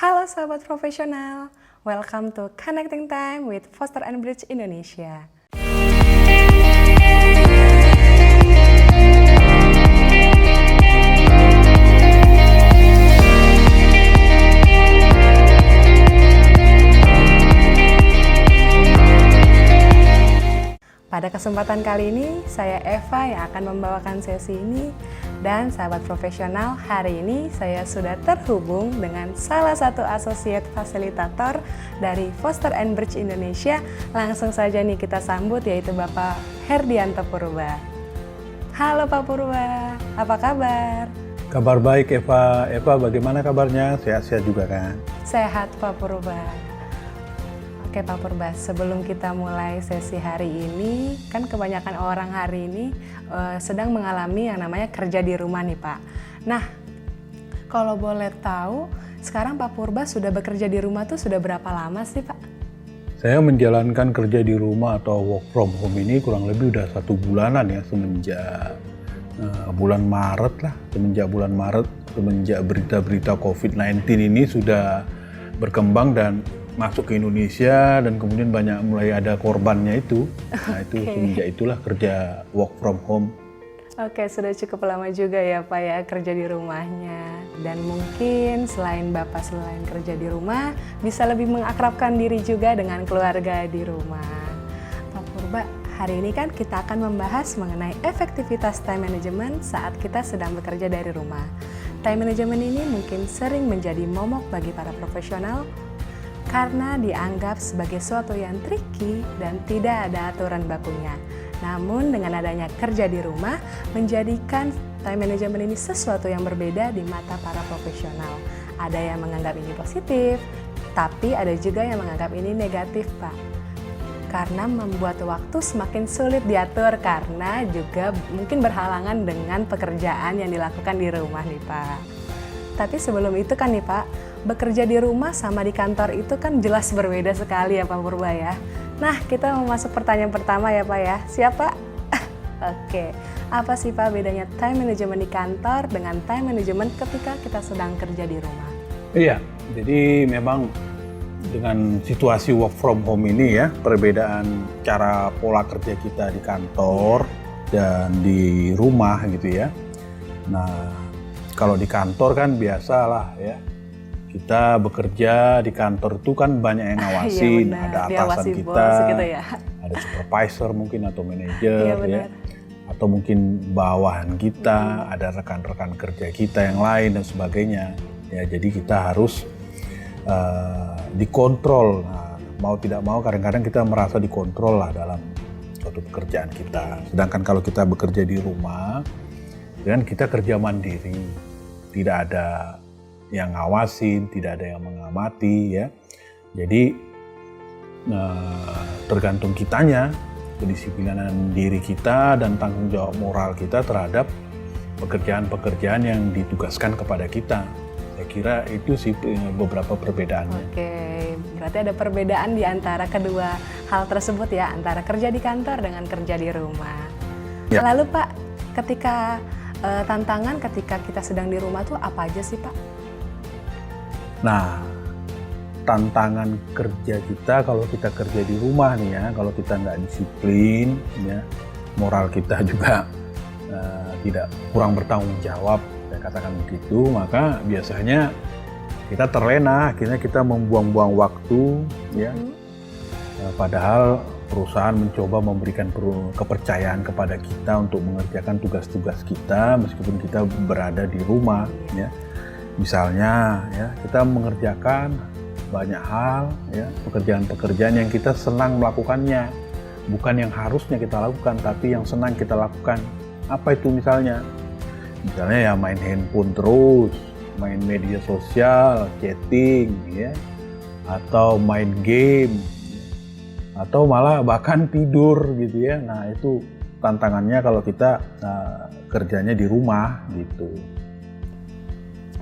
Halo sahabat profesional, welcome to Connecting Time with Foster & Bridge Indonesia. Pada kesempatan kali ini, saya Eva yang akan membawakan sesi ini. Dan sahabat profesional, hari ini saya sudah terhubung dengan salah satu asosiat fasilitator dari Foster & Bridge Indonesia. Langsung saja nih kita sambut, yaitu Bapak Herdianto Purba. Halo Pak Purba, apa kabar? Kabar baik Eva. Eva bagaimana kabarnya? Sehat-sehat juga kan? Sehat Pak Purba. Oke Pak Purba, sebelum kita mulai sesi hari ini, kan kebanyakan orang hari ini sedang mengalami yang namanya kerja di rumah nih Pak. Nah, kalau boleh tahu, sekarang Pak Purba sudah bekerja di rumah tuh sudah berapa lama sih Pak? Saya menjalankan kerja di rumah atau work from home ini kurang lebih udah 1 bulanan ya, semenjak bulan Maret lah. Semenjak berita-berita COVID-19 ini sudah berkembang dan masuk ke Indonesia, dan kemudian mulai ada korbannya itu. Nah itu semenjak itulah kerja work from home. Oke, sudah cukup lama juga ya Pak ya kerja di rumahnya. Dan mungkin selain kerja di rumah, bisa lebih mengakrabkan diri juga dengan keluarga di rumah. Pak Purba, hari ini kan kita akan membahas mengenai efektivitas time management saat kita sedang bekerja dari rumah. Time management ini mungkin sering menjadi momok bagi para profesional karena dianggap sebagai suatu yang tricky dan tidak ada aturan bakunya. Namun dengan adanya kerja di rumah, menjadikan time management ini sesuatu yang berbeda di mata para profesional. Ada yang menganggap ini positif, tapi ada juga yang menganggap ini negatif Pak. Karena membuat waktu semakin sulit diatur karena juga mungkin berhalangan dengan pekerjaan yang dilakukan di rumah nih Pak. Tapi sebelum itu kan nih Pak, bekerja di rumah sama di kantor itu kan jelas berbeda sekali ya Pak Purba ya. Nah, kita mau masuk pertanyaan pertama ya Pak ya. Siapa? Oke, apa sih Pak bedanya time management di kantor dengan time management ketika kita sedang kerja di rumah? Iya, jadi memang dengan situasi work from home ini ya, perbedaan cara pola kerja kita di kantor dan di rumah gitu ya. Nah, kalau di kantor kan biasalah ya, kita bekerja di kantor itu kan banyak yang ngawasin, iya ada atasan kita, gitu ya. ada supervisor mungkin atau manajer ya, atau mungkin bawahan kita, ada rekan-rekan kerja kita yang lain dan sebagainya. Ya, jadi kita harus dikontrol. Nah, mau tidak mau kadang-kadang kita merasa dikontrol lah dalam suatu pekerjaan kita. Sedangkan kalau kita bekerja di rumah, dan kita kerja mandiri, tidak ada yang ngawasin, tidak ada yang mengamati ya. Jadi tergantung kitanya, kedisiplinan diri kita dan tanggung jawab moral kita terhadap pekerjaan-pekerjaan yang ditugaskan kepada kita. Saya kira itu sih beberapa perbedaannya. Oke, berarti ada perbedaan di antara kedua hal tersebut ya, antara kerja di kantor dengan kerja di rumah. Ya. Lalu Pak, ketika tantangan ketika kita sedang di rumah tuh apa aja sih Pak? Nah, tantangan kerja kita kalau kita kerja di rumah nih ya, kalau kita nggak disiplin ya, moral kita juga tidak kurang bertanggung jawab, saya katakan begitu, maka biasanya kita terlena, akhirnya kita membuang-buang waktu ya. Padahal perusahaan mencoba memberikan kepercayaan kepada kita untuk mengerjakan tugas-tugas kita meskipun kita berada di rumah ya. Misalnya ya, kita mengerjakan banyak hal ya, pekerjaan-pekerjaan yang kita senang melakukannya, bukan yang harusnya kita lakukan tapi yang senang kita lakukan. Apa itu misalnya? Misalnya ya main handphone terus, main media sosial, chatting ya, atau main game, atau malah bahkan tidur gitu ya. Nah itu tantangannya kalau kita kerjanya di rumah gitu.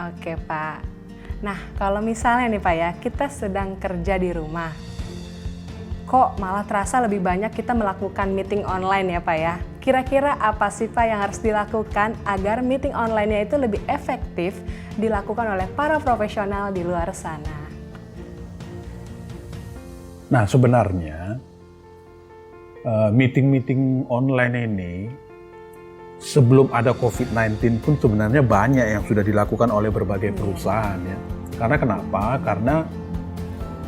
Oke Pak. Nah kalau misalnya nih Pak ya, kita sedang kerja di rumah, kok malah terasa lebih banyak kita melakukan meeting online ya Pak ya. Kira-kira apa sih Pak yang harus dilakukan agar meeting online-nya itu lebih efektif dilakukan oleh para profesional di luar sana? Nah, sebenarnya meeting-meeting online ini sebelum ada COVID-19 pun sebenarnya banyak yang sudah dilakukan oleh berbagai perusahaan ya. Karena kenapa? Karena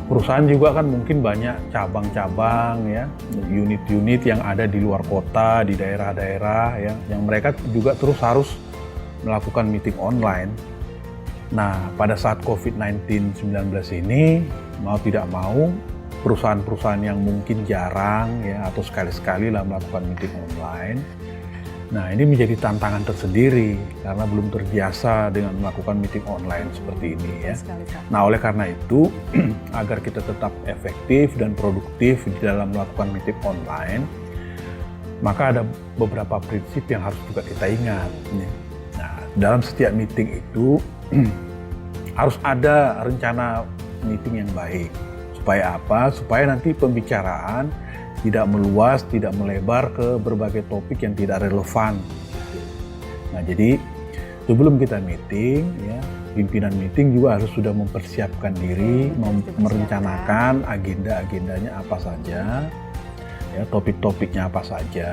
perusahaan juga kan mungkin banyak cabang-cabang ya, unit-unit yang ada di luar kota, di daerah-daerah ya, yang mereka juga terus harus melakukan meeting online. Nah, pada saat COVID-19 ini, mau tidak mau, perusahaan-perusahaan yang mungkin jarang ya, atau sekali-sekali lah melakukan meeting online, nah ini menjadi tantangan tersendiri karena belum terbiasa dengan melakukan meeting online seperti ini ya. Nah, oleh karena itu agar kita tetap efektif dan produktif di dalam melakukan meeting online, maka ada beberapa prinsip yang harus juga kita ingat. Nah, dalam setiap meeting itu harus ada rencana meeting yang baik. Supaya apa? Supaya nanti pembicaraan tidak meluas, tidak melebar ke berbagai topik yang tidak relevan. Nah, jadi sebelum kita meeting, ya, pimpinan meeting juga harus sudah mempersiapkan diri, merencanakan agenda-agendanya apa saja, ya, topik-topiknya apa saja,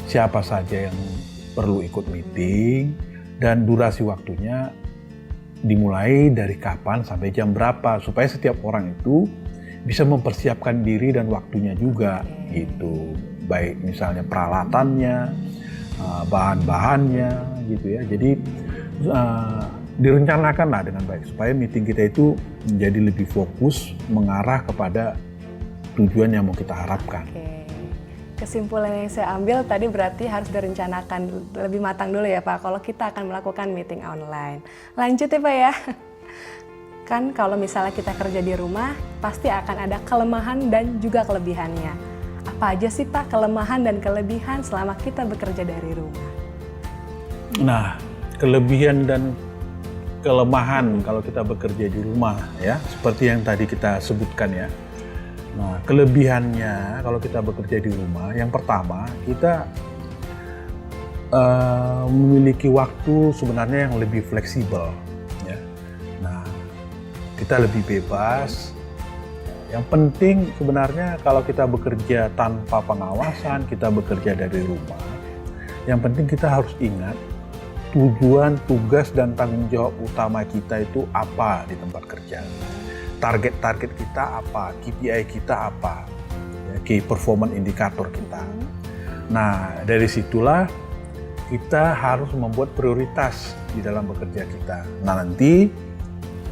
siapa saja yang perlu ikut meeting, dan durasi waktunya dimulai dari kapan sampai jam berapa, supaya setiap orang itu bisa mempersiapkan diri dan waktunya juga gitu, baik misalnya peralatannya, bahan-bahannya gitu ya. Jadi direncanakanlah dengan baik supaya meeting kita itu menjadi lebih fokus mengarah kepada tujuan yang mau kita harapkan. Kesimpulan yang saya ambil tadi berarti harus direncanakan lebih matang dulu ya Pak, kalau kita akan melakukan meeting online. Lanjut ya Pak ya. Kan kalau misalnya kita kerja di rumah, pasti akan ada kelemahan dan juga kelebihannya. Apa aja sih Pak kelemahan dan kelebihan selama kita bekerja dari rumah? Nah, kelebihan dan kelemahan kalau kita bekerja di rumah ya, seperti yang tadi kita sebutkan ya. Nah, kelebihannya kalau kita bekerja di rumah, yang pertama kita memiliki waktu sebenarnya yang lebih fleksibel. Kita lebih bebas. Yang penting sebenarnya kalau kita bekerja tanpa pengawasan, kita bekerja dari rumah, yang penting kita harus ingat tujuan, tugas, dan tanggung jawab utama kita itu apa di tempat kerja. Target-target kita apa, KPI kita apa, Key Performance Indicator kita. Nah, dari situlah kita harus membuat prioritas di dalam bekerja kita. Nah, nanti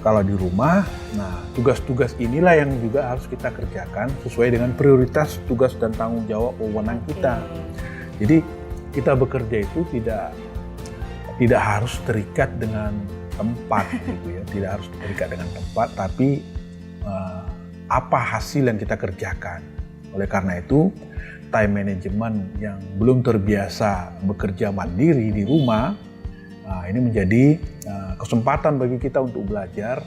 kalau di rumah, nah tugas-tugas inilah yang juga harus kita kerjakan sesuai dengan prioritas, tugas, dan tanggung jawab wewenang kita. Jadi kita bekerja itu tidak harus terikat dengan tempat, gitu ya. Tidak harus terikat dengan tempat, tapi apa hasil yang kita kerjakan. Oleh karena itu, time management yang belum terbiasa bekerja mandiri di rumah, nah, ini menjadi kesempatan bagi kita untuk belajar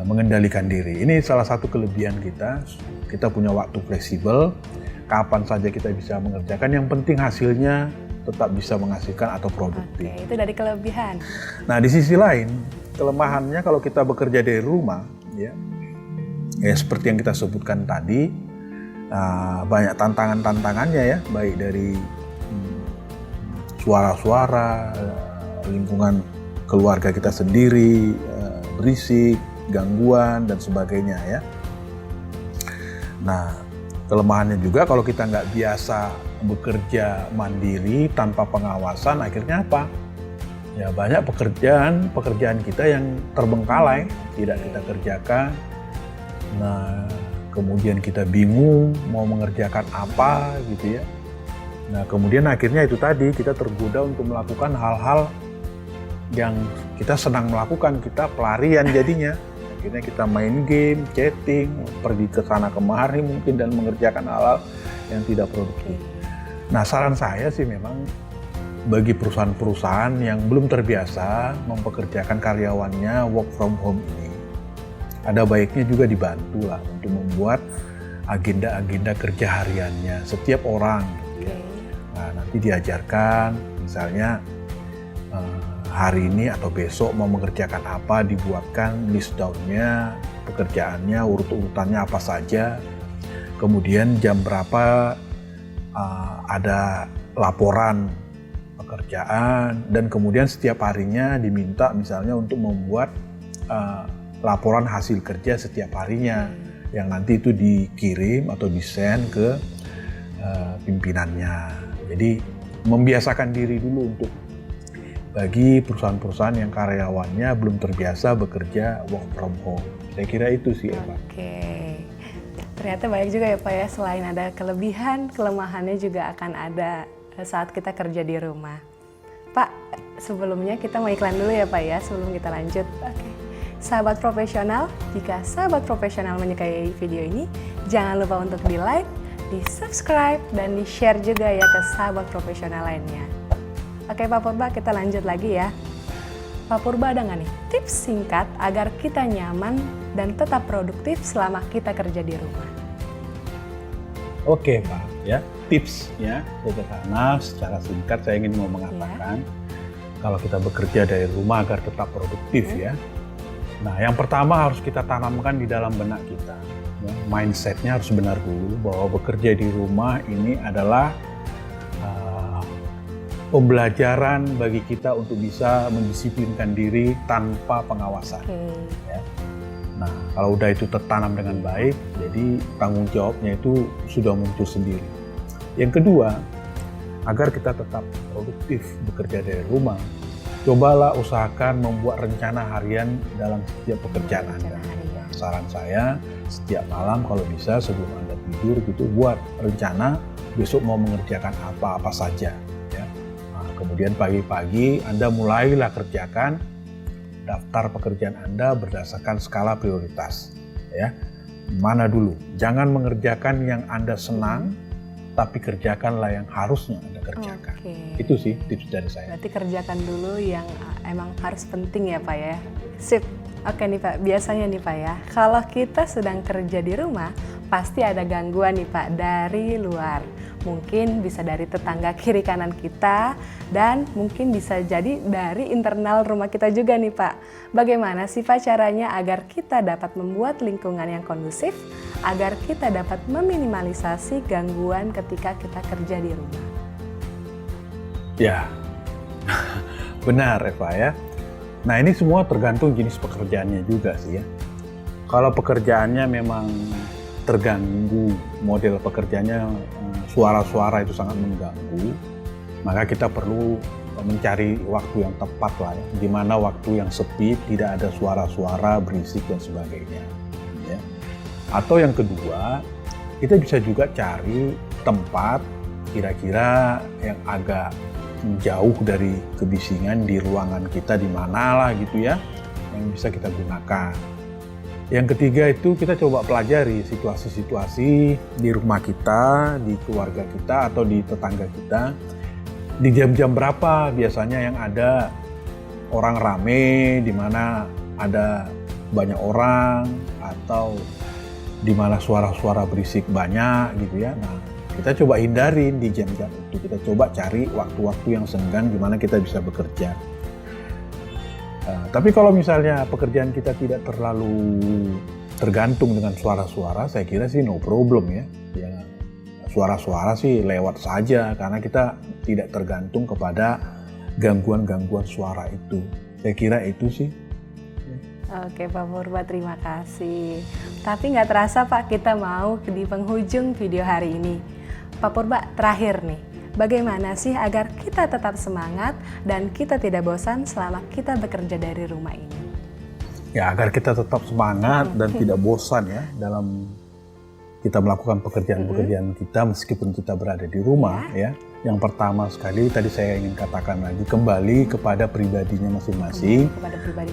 mengendalikan diri. Ini salah satu kelebihan kita. Kita punya waktu fleksibel, kapan saja kita bisa mengerjakan. Yang penting hasilnya tetap bisa menghasilkan atau produktif. Oke, itu dari kelebihan. Nah, di sisi lain, kelemahannya kalau kita bekerja dari rumah, ya seperti yang kita sebutkan tadi, banyak tantangannya ya, baik dari suara-suara, lingkungan keluarga kita sendiri, berisik, gangguan, dan sebagainya ya. Nah, kelemahannya juga kalau kita nggak biasa bekerja mandiri tanpa pengawasan, akhirnya apa? Ya banyak pekerjaan kita yang terbengkalai, tidak kita kerjakan. Nah, kemudian kita bingung mau mengerjakan apa gitu ya. Nah, kemudian akhirnya itu tadi, kita tergoda untuk melakukan hal-hal yang kita senang melakukan, kita pelarian jadinya. Akhirnya kita main game, chatting, pergi ke sana kemari mungkin, dan mengerjakan hal-hal yang tidak produktif. Nah, saran saya sih memang bagi perusahaan-perusahaan yang belum terbiasa mempekerjakan karyawannya work from home ini, ada baiknya juga dibantu lah untuk membuat agenda-agenda kerja hariannya setiap orang. Nah, nanti diajarkan misalnya hari ini atau besok mau mengerjakan apa, dibuatkan list down-nya, pekerjaannya, urut-urutannya apa saja. Kemudian jam berapa ada laporan pekerjaan, dan kemudian setiap harinya diminta misalnya untuk membuat laporan hasil kerja setiap harinya yang nanti itu dikirim atau di-send ke pimpinannya. Jadi membiasakan diri dulu untuk bagi perusahaan-perusahaan yang karyawannya belum terbiasa bekerja work from home. Saya kira itu sih, Eva. Oke. Ternyata banyak juga ya Pak ya, selain ada kelebihan, kelemahannya juga akan ada saat kita kerja di rumah. Pak, sebelumnya kita mau iklan dulu ya Pak ya, sebelum kita lanjut. Oke. Sahabat profesional, jika sahabat profesional menyukai video ini, jangan lupa untuk di-like, di-subscribe, dan di-share juga ya ke sahabat profesional lainnya. Oke Pak Purba, kita lanjut lagi ya. Pak Purba ada nggak nih tips singkat agar kita nyaman dan tetap produktif selama kita kerja di rumah? Oke Pak, ya tipsnya sederhana, secara singkat saya ingin mau mengatakan kalau kita bekerja dari rumah agar tetap produktif ya. Nah, yang pertama harus kita tanamkan di dalam benak kita. Ya, mindsetnya harus benar dulu bahwa bekerja di rumah ini adalah pembelajaran bagi kita untuk bisa mendisiplinkan diri tanpa pengawasan. Ya. Nah, kalau udah itu tertanam dengan baik, jadi tanggung jawabnya itu sudah muncul sendiri. Yang kedua, agar kita tetap produktif bekerja dari rumah, cobalah usahakan membuat rencana harian dalam setiap pekerjaan Anda. Saran saya, setiap malam kalau bisa sebelum Anda tidur gitu, buat rencana besok mau mengerjakan apa-apa saja. Kemudian pagi-pagi Anda mulailah kerjakan daftar pekerjaan Anda berdasarkan skala prioritas. Ya, mana dulu? Jangan mengerjakan yang Anda senang, tapi kerjakanlah yang harusnya Anda kerjakan. Itu sih tips dari saya. Berarti kerjakan dulu yang emang harus penting ya Pak ya. Sip. Oke nih Pak, biasanya nih Pak ya, kalau kita sedang kerja di rumah, pasti ada gangguan nih Pak dari luar. Mungkin bisa dari tetangga kiri kanan kita, dan mungkin bisa jadi dari internal rumah kita juga nih Pak. Bagaimana sih Pak caranya agar kita dapat membuat lingkungan yang kondusif, agar kita dapat meminimalisasi gangguan ketika kita kerja di rumah? Ya, benar Eva ya. Nah, ini semua tergantung jenis pekerjaannya juga sih ya. Kalau pekerjaannya memang terganggu, model pekerjaannya suara-suara itu sangat mengganggu, maka kita perlu mencari waktu yang tepat lah ya, di mana waktu yang sepi, tidak ada suara-suara berisik dan sebagainya. Ya. Atau yang kedua, kita bisa juga cari tempat kira-kira yang agak jauh dari kebisingan di ruangan kita, di mana lah gitu ya, yang bisa kita gunakan. Yang ketiga itu kita coba pelajari situasi-situasi di rumah kita, di keluarga kita, atau di tetangga kita. Di jam-jam berapa biasanya yang ada orang rame, di mana ada banyak orang, atau di mana suara-suara berisik banyak gitu ya. Nah, kita coba hindarin di jam-jam itu. Kita coba cari waktu-waktu yang senggang di mana kita bisa bekerja. Tapi kalau misalnya pekerjaan kita tidak terlalu tergantung dengan suara-suara, saya kira sih no problem ya. Ya, suara-suara sih lewat saja karena kita tidak tergantung kepada gangguan-gangguan suara itu. Saya kira itu sih. Oke Pak Purba, terima kasih. Tapi nggak terasa Pak, kita mau di penghujung video hari ini. Pak Purba, terakhir nih, bagaimana sih agar kita tetap semangat dan kita tidak bosan selama kita bekerja dari rumah ini? Ya, agar kita tetap semangat dan tidak bosan ya dalam kita melakukan pekerjaan-pekerjaan kita meskipun kita berada di rumah ya. Yang pertama sekali tadi saya ingin katakan lagi, kembali kepada pribadinya masing-masing.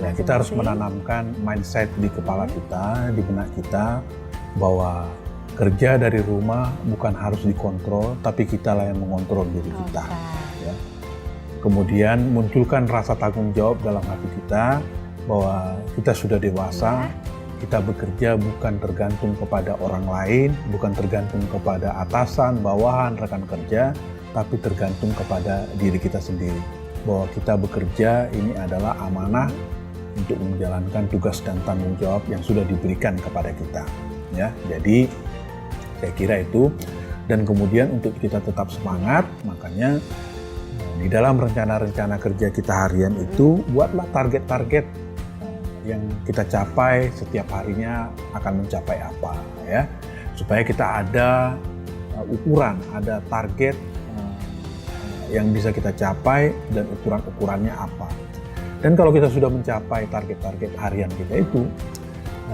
Ya, kita harus menanamkan mindset di kepala kita, di benak kita, bahwa kerja dari rumah bukan harus dikontrol, tapi kita lah yang mengontrol diri kita. Ya. Kemudian munculkan rasa tanggung jawab dalam hati kita, bahwa kita sudah dewasa, kita bekerja bukan tergantung kepada orang lain, bukan tergantung kepada atasan, bawahan, rekan kerja, tapi tergantung kepada diri kita sendiri. Bahwa kita bekerja ini adalah amanah untuk menjalankan tugas dan tanggung jawab yang sudah diberikan kepada kita. Ya, jadi saya kira itu. Dan kemudian untuk kita tetap semangat, makanya di dalam rencana-rencana kerja kita harian itu buatlah target-target yang kita capai setiap harinya akan mencapai apa, ya, supaya kita ada ukuran, ada target yang bisa kita capai dan ukuran-ukurannya apa. Dan kalau kita sudah mencapai target-target harian kita itu,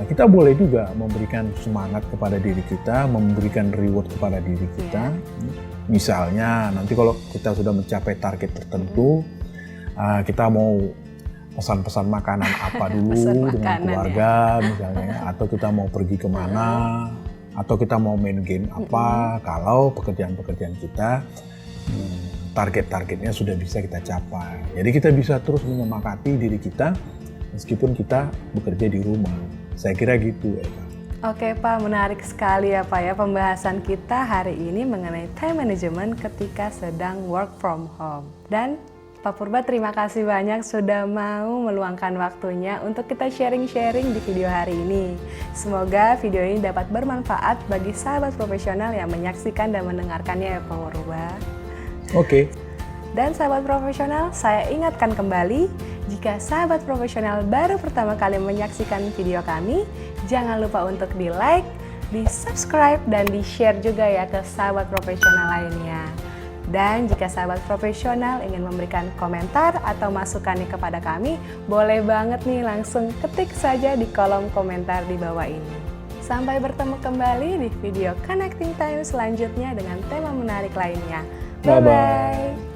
kita boleh juga memberikan semangat kepada diri kita, memberikan reward kepada diri kita. Misalnya nanti kalau kita sudah mencapai target tertentu, kita mau pesan-pesan makanan apa dulu dengan keluarga misalnya, atau kita mau pergi kemana, atau kita mau main game apa, kalau pekerjaan-pekerjaan kita target-targetnya sudah bisa kita capai. Jadi kita bisa terus menyemangati diri kita meskipun kita bekerja di rumah. Saya kira gitu ya Pak. Oke Pak, menarik sekali ya Pak ya pembahasan kita hari ini mengenai time management ketika sedang work from home. Dan Pak Purba, terima kasih banyak sudah mau meluangkan waktunya untuk kita sharing-sharing di video hari ini. Semoga video ini dapat bermanfaat bagi sahabat profesional yang menyaksikan dan mendengarkannya ya Pak Purba. Oke. Dan sahabat profesional, saya ingatkan kembali, jika sahabat profesional baru pertama kali menyaksikan video kami, jangan lupa untuk di-like, di-subscribe, dan di-share juga ya ke sahabat profesional lainnya. Dan jika sahabat profesional ingin memberikan komentar atau masukannya kepada kami, boleh banget nih langsung ketik saja di kolom komentar di bawah ini. Sampai bertemu kembali di video Connecting Time selanjutnya dengan tema menarik lainnya. Bye-bye!